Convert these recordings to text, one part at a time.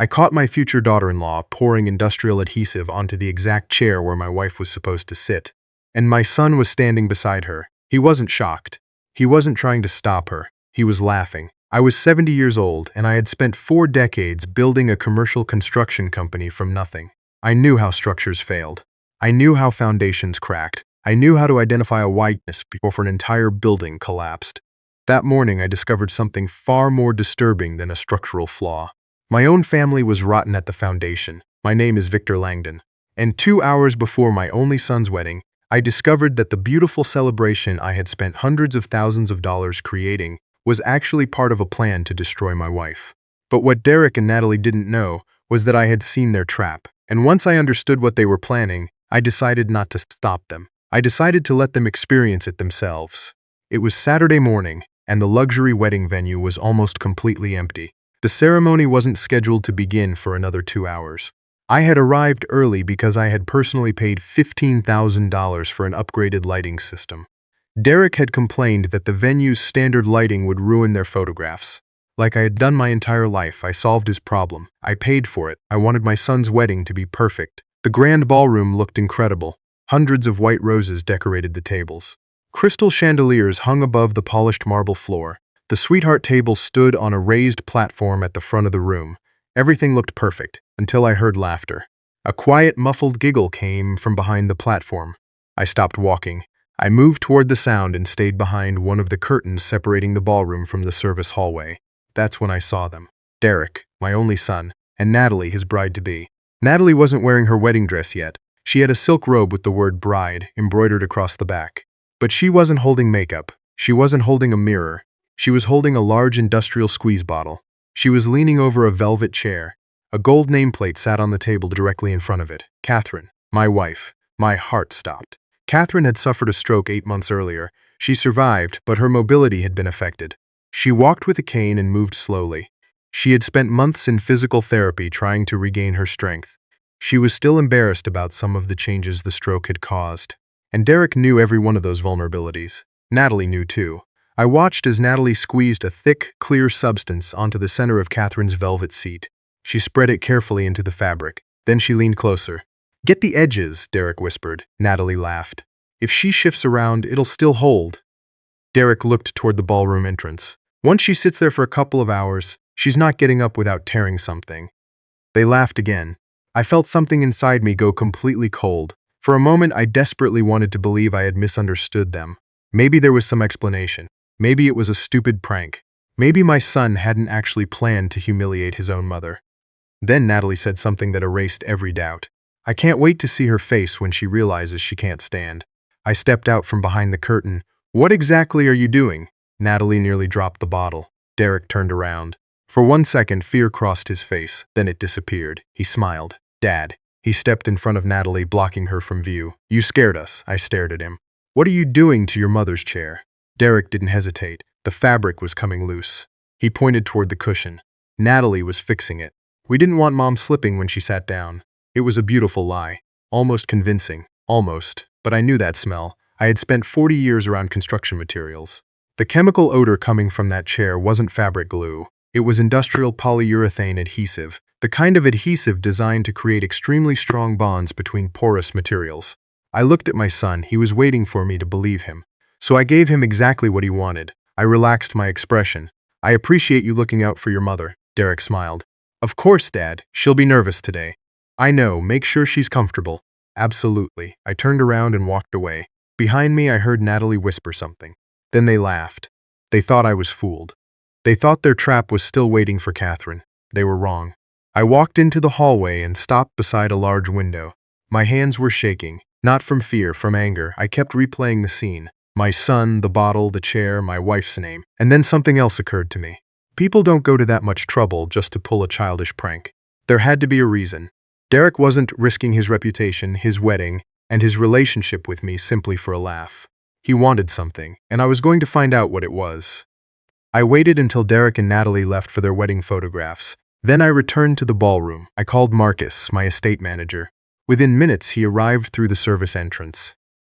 I caught my future daughter-in-law pouring industrial adhesive onto the exact chair where my wife was supposed to sit, and my son was standing beside her. He wasn't shocked. He wasn't trying to stop her. He was laughing. I was 70 years old, and I had spent 4 decades building a commercial construction company from nothing. I knew how structures failed. I knew how foundations cracked. I knew how to identify a weakness before an entire building collapsed. That morning, I discovered something far more disturbing than a structural flaw. My own family was rotten at the foundation. My name is Victor Langdon. And 2 hours before my only son's wedding, I discovered that the beautiful celebration I had spent hundreds of thousands of dollars creating was actually part of a plan to destroy my wife. But what Derek and Natalie didn't know was that I had seen their trap. And once I understood what they were planning, I decided not to stop them. I decided to let them experience it themselves. It was Saturday morning, and the luxury wedding venue was almost completely empty. The ceremony wasn't scheduled to begin for another 2 hours. I had arrived early because I had personally paid $15,000 for an upgraded lighting system. Derek had complained that the venue's standard lighting would ruin their photographs. Like I had done my entire life, I solved his problem. I paid for it. I wanted my son's wedding to be perfect. The grand ballroom looked incredible. Hundreds of white roses decorated the tables. Crystal chandeliers hung above the polished marble floor. The sweetheart table stood on a raised platform at the front of the room. Everything looked perfect, until I heard laughter. A quiet, muffled giggle came from behind the platform. I stopped walking. I moved toward the sound and stayed behind one of the curtains separating the ballroom from the service hallway. That's when I saw them. Derek, my only son, and Natalie, his bride-to-be. Natalie wasn't wearing her wedding dress yet. She had a silk robe with the word bride embroidered across the back. But she wasn't holding makeup. She wasn't holding a mirror. She was holding a large industrial squeeze bottle. She was leaning over a velvet chair. A gold nameplate sat on the table directly in front of it. Catherine, my wife. My heart stopped. Catherine had suffered a stroke 8 months earlier. She survived, but her mobility had been affected. She walked with a cane and moved slowly. She had spent months in physical therapy trying to regain her strength. She was still embarrassed about some of the changes the stroke had caused. And Derek knew every one of those vulnerabilities. Natalie knew too. I watched as Natalie squeezed a thick, clear substance onto the center of Catherine's velvet seat. She spread it carefully into the fabric. Then she leaned closer. "Get the edges," Derek whispered. Natalie laughed. "If she shifts around, it'll still hold." Derek looked toward the ballroom entrance. "Once she sits there for a couple of hours, she's not getting up without tearing something." They laughed again. I felt something inside me go completely cold. For a moment, I desperately wanted to believe I had misunderstood them. Maybe there was some explanation. Maybe it was a stupid prank. Maybe my son hadn't actually planned to humiliate his own mother. Then Natalie said something that erased every doubt. "I can't wait to see her face when she realizes she can't stand." I stepped out from behind the curtain. "What exactly are you doing?" Natalie nearly dropped the bottle. Derek turned around. For 1 second, fear crossed his face. Then it disappeared. He smiled. "Dad." He stepped in front of Natalie, blocking her from view. "You scared us." I stared at him. "What are you doing to your mother's chair?" Derek didn't hesitate. The fabric was coming loose. He pointed toward the cushion. Natalie was fixing it. We didn't want Mom slipping when she sat down. It was a beautiful lie. Almost convincing. Almost. But I knew that smell. I had spent 40 years around construction materials. The chemical odor coming from that chair wasn't fabric glue. It was industrial polyurethane adhesive, the kind of adhesive designed to create extremely strong bonds between porous materials. I looked at my son. He was waiting for me to believe him. So I gave him exactly what he wanted. I relaxed my expression. "I appreciate you looking out for your mother." Derek smiled. "Of course, Dad. She'll be nervous today." "I know. Make sure she's comfortable." "Absolutely." I turned around and walked away. Behind me, I heard Natalie whisper something. Then they laughed. They thought I was fooled. They thought their trap was still waiting for Catherine. They were wrong. I walked into the hallway and stopped beside a large window. My hands were shaking, not from fear, from anger. I kept replaying the scene. My son, the bottle, the chair, my wife's name. And then something else occurred to me. People don't go to that much trouble just to pull a childish prank. There had to be a reason. Derek wasn't risking his reputation, his wedding, and his relationship with me simply for a laugh. He wanted something, and I was going to find out what it was. I waited until Derek and Natalie left for their wedding photographs. Then I returned to the ballroom. I called Marcus, my estate manager. Within minutes, he arrived through the service entrance.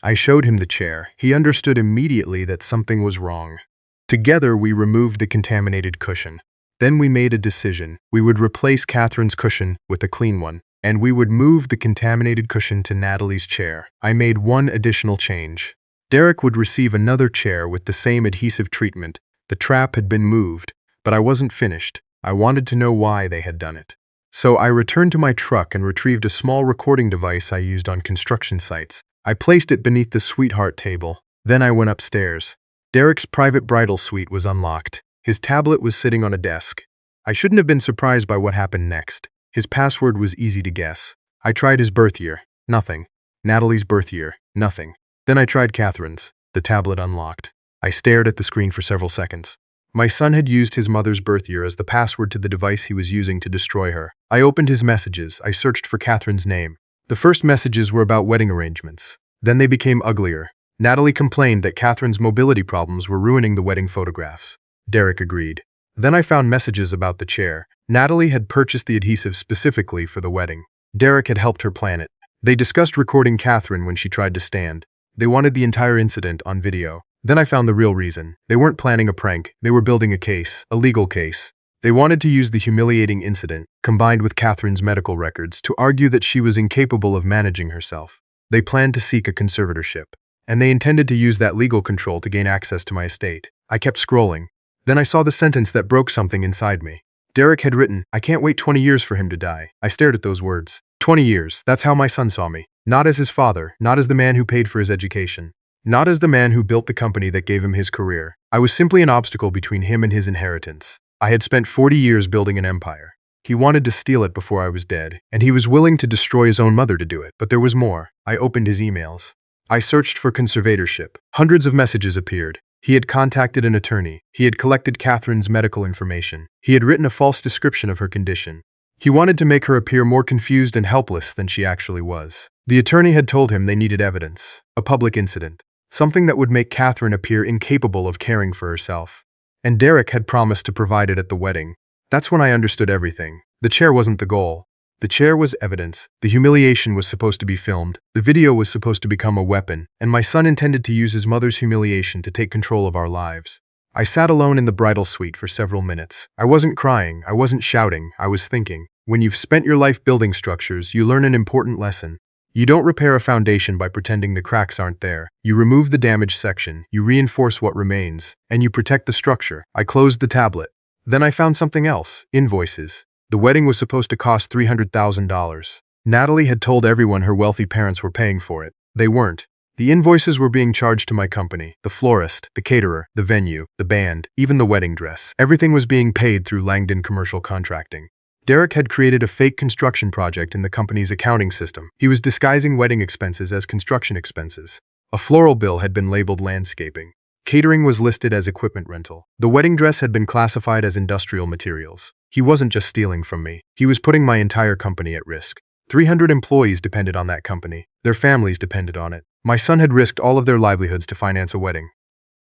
I showed him the chair. He understood immediately that something was wrong. Together, we removed the contaminated cushion. Then we made a decision. We would replace Catherine's cushion with a clean one, and we would move the contaminated cushion to Natalie's chair. I made one additional change. Derek would receive another chair with the same adhesive treatment. The trap had been moved, but I wasn't finished. I wanted to know why they had done it. So I returned to my truck and retrieved a small recording device I used on construction sites. I placed it beneath the sweetheart table. Then I went upstairs. Derek's private bridal suite was unlocked. His tablet was sitting on a desk. I shouldn't have been surprised by what happened next. His password was easy to guess. I tried his birth year. Nothing. Natalie's birth year. Nothing. Then I tried Catherine's. The tablet unlocked. I stared at the screen for several seconds. My son had used his mother's birth year as the password to the device he was using to destroy her. I opened his messages. I searched for Catherine's name. The first messages were about wedding arrangements. Then they became uglier. Natalie complained that Catherine's mobility problems were ruining the wedding photographs. Derek agreed. Then I found messages about the chair. Natalie had purchased the adhesive specifically for the wedding. Derek had helped her plan it. They discussed recording Catherine when she tried to stand. They wanted the entire incident on video. Then I found the real reason. They weren't planning a prank. They were building a case, a legal case. They wanted to use the humiliating incident, combined with Catherine's medical records, to argue that she was incapable of managing herself. They planned to seek a conservatorship, and they intended to use that legal control to gain access to my estate. I kept scrolling. Then I saw the sentence that broke something inside me. Derek had written, "I can't wait 20 years for him to die." I stared at those words. 20 years, that's how my son saw me. Not as his father, not as the man who paid for his education, not as the man who built the company that gave him his career. I was simply an obstacle between him and his inheritance. I had spent 40 years building an empire. He wanted to steal it before I was dead, and he was willing to destroy his own mother to do it. But there was more. I opened his emails. I searched for conservatorship. Hundreds of messages appeared. He had contacted an attorney. He had collected Catherine's medical information. He had written a false description of her condition. He wanted to make her appear more confused and helpless than she actually was. The attorney had told him they needed evidence, a public incident, something that would make Catherine appear incapable of caring for herself. And Derek had promised to provide it at the wedding. That's when I understood everything. The chair wasn't the goal. The chair was evidence. The humiliation was supposed to be filmed. The video was supposed to become a weapon, and my son intended to use his mother's humiliation to take control of our lives. I sat alone in the bridal suite for several minutes. I wasn't crying. I wasn't shouting. I was thinking. When you've spent your life building structures, you learn an important lesson. You don't repair a foundation by pretending the cracks aren't there. You remove the damaged section, you reinforce what remains, and you protect the structure. I closed the tablet. Then I found something else, invoices. The wedding was supposed to cost $300,000. Natalie had told everyone her wealthy parents were paying for it. They weren't. The invoices were being charged to my company, the florist, the caterer, the venue, the band, even the wedding dress. Everything was being paid through Langdon Commercial Contracting. Derek had created a fake construction project in the company's accounting system. He was disguising wedding expenses as construction expenses. A floral bill had been labeled landscaping. Catering was listed as equipment rental. The wedding dress had been classified as industrial materials. He wasn't just stealing from me. He was putting my entire company at risk. 300 employees depended on that company. Their families depended on it. My son had risked all of their livelihoods to finance a wedding.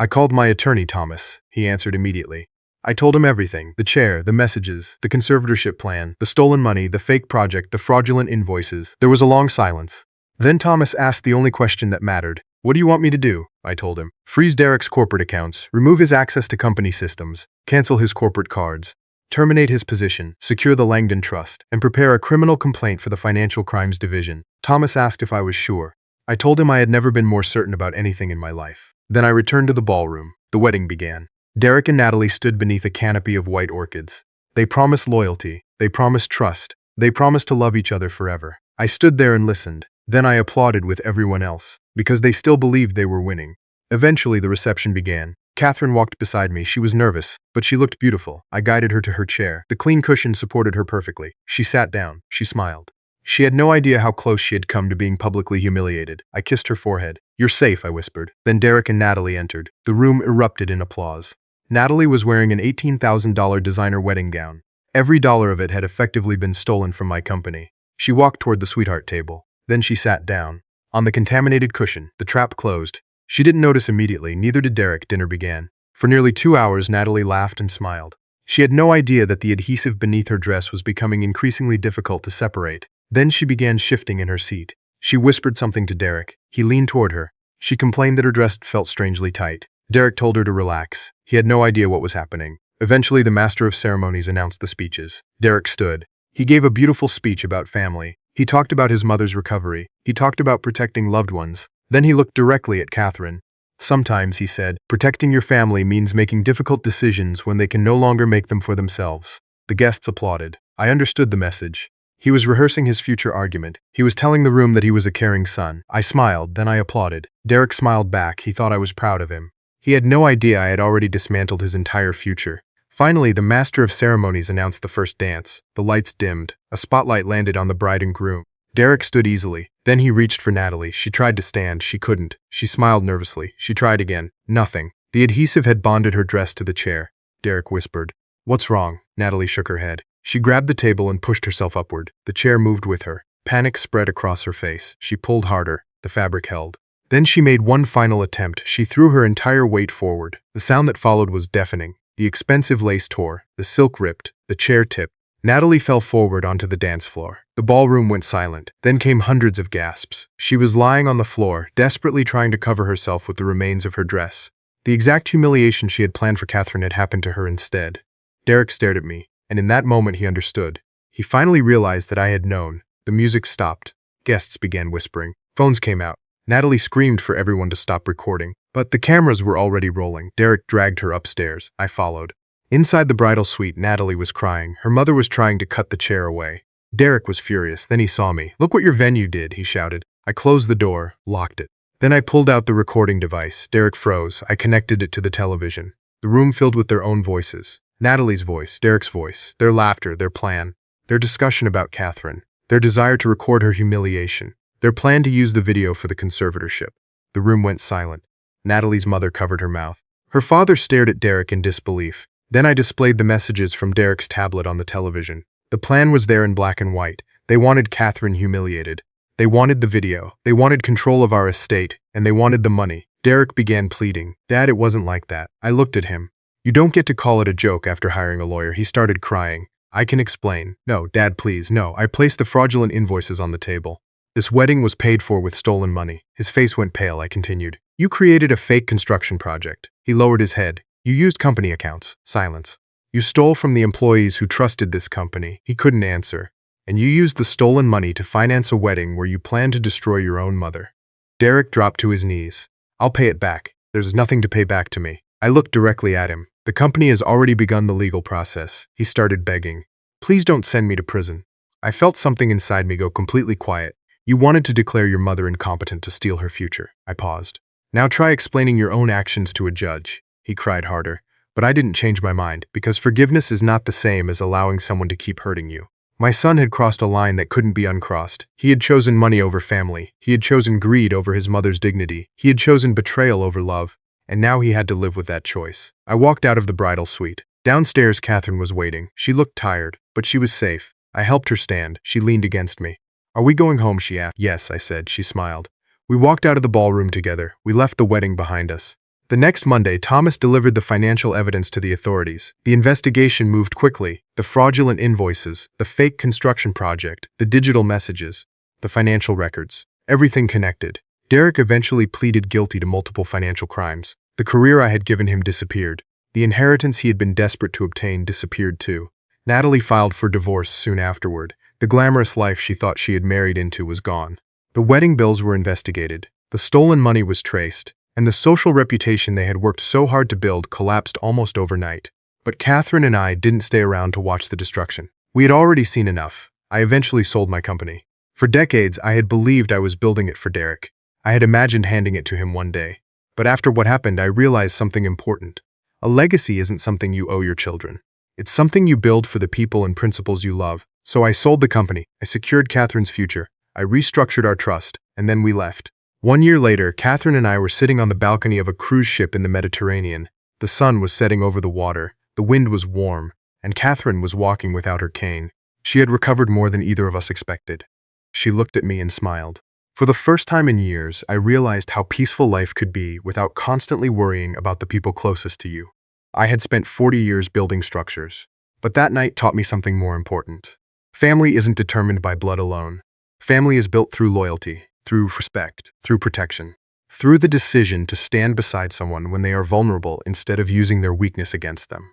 I called my attorney, Thomas. He answered immediately. I told him everything, the chair, the messages, the conservatorship plan, the stolen money, the fake project, the fraudulent invoices. There was a long silence. Then Thomas asked the only question that mattered. What do you want me to do? I told him. Freeze Derek's corporate accounts, remove his access to company systems, cancel his corporate cards, terminate his position, secure the Langdon Trust, and prepare a criminal complaint for the Financial Crimes Division. Thomas asked if I was sure. I told him I had never been more certain about anything in my life. Then I returned to the ballroom. The wedding began. Derek and Natalie stood beneath a canopy of white orchids. They promised loyalty. They promised trust. They promised to love each other forever. I stood there and listened. Then I applauded with everyone else, because they still believed they were winning. Eventually, the reception began. Catherine walked beside me. She was nervous, but she looked beautiful. I guided her to her chair. The clean cushion supported her perfectly. She sat down. She smiled. She had no idea how close she had come to being publicly humiliated. I kissed her forehead. "You're safe," I whispered. Then Derek and Natalie entered. The room erupted in applause. Natalie was wearing an $18,000 designer wedding gown. Every dollar of it had effectively been stolen from my company. She walked toward the sweetheart table. Then she sat down. On the contaminated cushion, the trap closed. She didn't notice immediately, neither did Derek. Dinner began. For nearly 2 hours, Natalie laughed and smiled. She had no idea that the adhesive beneath her dress was becoming increasingly difficult to separate. Then she began shifting in her seat. She whispered something to Derek. He leaned toward her. She complained that her dress felt strangely tight. Derek told her to relax. He had no idea what was happening. Eventually, the master of ceremonies announced the speeches. Derek stood. He gave a beautiful speech about family. He talked about his mother's recovery. He talked about protecting loved ones. Then he looked directly at Catherine. Sometimes, he said, protecting your family means making difficult decisions when they can no longer make them for themselves. The guests applauded. I understood the message. He was rehearsing his future argument. He was telling the room that he was a caring son. I smiled, then I applauded. Derek smiled back. He thought I was proud of him. He had no idea I had already dismantled his entire future. Finally, the master of ceremonies announced the first dance. The lights dimmed. A spotlight landed on the bride and groom. Derek stood easily. Then he reached for Natalie. She tried to stand. She couldn't. She smiled nervously. She tried again. Nothing. The adhesive had bonded her dress to the chair. Derek whispered, "What's wrong?" Natalie shook her head. She grabbed the table and pushed herself upward. The chair moved with her. Panic spread across her face. She pulled harder. The fabric held. Then she made one final attempt. She threw her entire weight forward. The sound that followed was deafening. The expensive lace tore. The silk ripped. The chair tipped. Natalie fell forward onto the dance floor. The ballroom went silent. Then came hundreds of gasps. She was lying on the floor, desperately trying to cover herself with the remains of her dress. The exact humiliation she had planned for Catherine had happened to her instead. Derek stared at me, and in that moment he understood. He finally realized that I had known. The music stopped. Guests began whispering. Phones came out. Natalie screamed for everyone to stop recording. But the cameras were already rolling. Derek dragged her upstairs. I followed. Inside the bridal suite, Natalie was crying. Her mother was trying to cut the chair away. Derek was furious. Then he saw me. "Look what your venue did," he shouted. I closed the door, locked it. Then I pulled out the recording device. Derek froze. I connected it to the television. The room filled with their own voices. Natalie's voice, Derek's voice, their laughter, their plan, their discussion about Catherine, their desire to record her humiliation, their plan to use the video for the conservatorship. The room went silent. Natalie's mother covered her mouth. Her father stared at Derek in disbelief. Then I displayed the messages from Derek's tablet on the television. The plan was there in black and white. They wanted Catherine humiliated. They wanted the video. They wanted control of our estate. And they wanted the money. Derek began pleading. "Dad, it wasn't like that." I looked at him. "You don't get to call it a joke after hiring a lawyer." He started crying. "I can explain." "No, Dad, please, no." I placed the fraudulent invoices on the table. "This wedding was paid for with stolen money." His face went pale. I continued. "You created a fake construction project." He lowered his head. "You used company accounts." Silence. "You stole from the employees who trusted this company." He couldn't answer. "And you used the stolen money to finance a wedding where you planned to destroy your own mother." Derek dropped to his knees. "I'll pay it back. There's nothing to pay back to me." I looked directly at him. "The company has already begun the legal process." He started begging. "Please don't send me to prison." I felt something inside me go completely quiet. "You wanted to declare your mother incompetent to steal her future." I paused. "Now try explaining your own actions to a judge." He cried harder. But I didn't change my mind, because forgiveness is not the same as allowing someone to keep hurting you. My son had crossed a line that couldn't be uncrossed. He had chosen money over family. He had chosen greed over his mother's dignity. He had chosen betrayal over love. And now he had to live with that choice. I walked out of the bridal suite. Downstairs, Catherine was waiting. She looked tired, but she was safe. I helped her stand. She leaned against me. "Are we going home?" she asked. "Yes," I said. She smiled. We walked out of the ballroom together. We left the wedding behind us. The next Monday, Thomas delivered the financial evidence to the authorities. The investigation moved quickly. The fraudulent invoices, the fake construction project, the digital messages, the financial records. Everything connected. Derek eventually pleaded guilty to multiple financial crimes. The career I had given him disappeared. The inheritance he had been desperate to obtain disappeared too. Natalie filed for divorce soon afterward. The glamorous life she thought she had married into was gone. The wedding bills were investigated. The stolen money was traced. And the social reputation they had worked so hard to build collapsed almost overnight. But Catherine and I didn't stay around to watch the destruction. We had already seen enough. I eventually sold my company. For decades, I had believed I was building it for Derek. I had imagined handing it to him one day. But after what happened, I realized something important. A legacy isn't something you owe your children. It's something you build for the people and principles you love. So I sold the company. I secured Catherine's future. I restructured our trust. And then we left. 1 year later, Catherine and I were sitting on the balcony of a cruise ship in the Mediterranean. The sun was setting over the water, the wind was warm, and Catherine was walking without her cane. She had recovered more than either of us expected. She looked at me and smiled. For the first time in years, I realized how peaceful life could be without constantly worrying about the people closest to you. I had spent 40 years building structures, but that night taught me something more important. Family isn't determined by blood alone. Family is built through loyalty, through respect, through protection, through the decision to stand beside someone when they are vulnerable instead of using their weakness against them.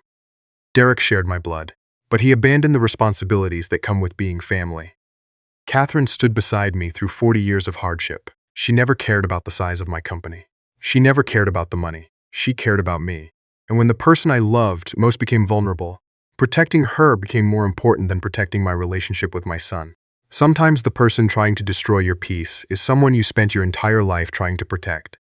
Derek shared my blood, but he abandoned the responsibilities that come with being family. Catherine stood beside me through 40 years of hardship. She never cared about the size of my company. She never cared about the money. She cared about me. And when the person I loved most became vulnerable, protecting her became more important than protecting my relationship with my son. Sometimes the person trying to destroy your peace is someone you spent your entire life trying to protect.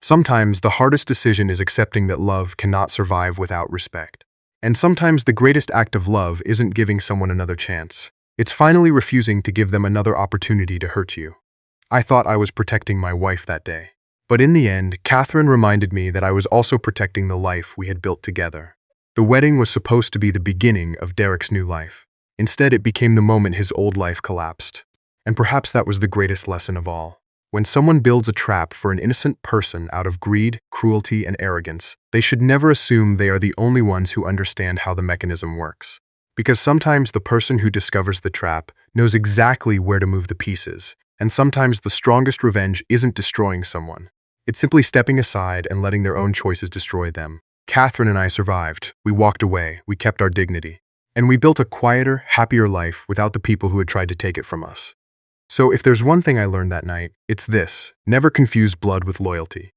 Sometimes the hardest decision is accepting that love cannot survive without respect. And sometimes the greatest act of love isn't giving someone another chance. It's finally refusing to give them another opportunity to hurt you. I thought I was protecting my wife that day. But in the end, Catherine reminded me that I was also protecting the life we had built together. The wedding was supposed to be the beginning of Derek's new life. Instead, it became the moment his old life collapsed. And perhaps that was the greatest lesson of all. When someone builds a trap for an innocent person out of greed, cruelty, and arrogance, they should never assume they are the only ones who understand how the mechanism works. Because sometimes the person who discovers the trap knows exactly where to move the pieces, and sometimes the strongest revenge isn't destroying someone. It's simply stepping aside and letting their own choices destroy them. Catherine and I survived. We walked away. We kept our dignity. And we built a quieter, happier life without the people who had tried to take it from us. So if there's one thing I learned that night, it's this: never confuse blood with loyalty.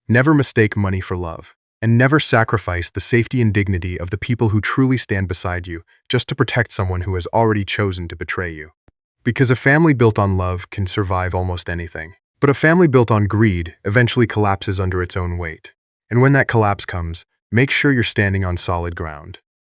Never mistake money for love. And never sacrifice the safety and dignity of the people who truly stand beside you just to protect someone who has already chosen to betray you. Because a family built on love can survive almost anything. But a family built on greed eventually collapses under its own weight. And when that collapse comes, make sure you're standing on solid ground.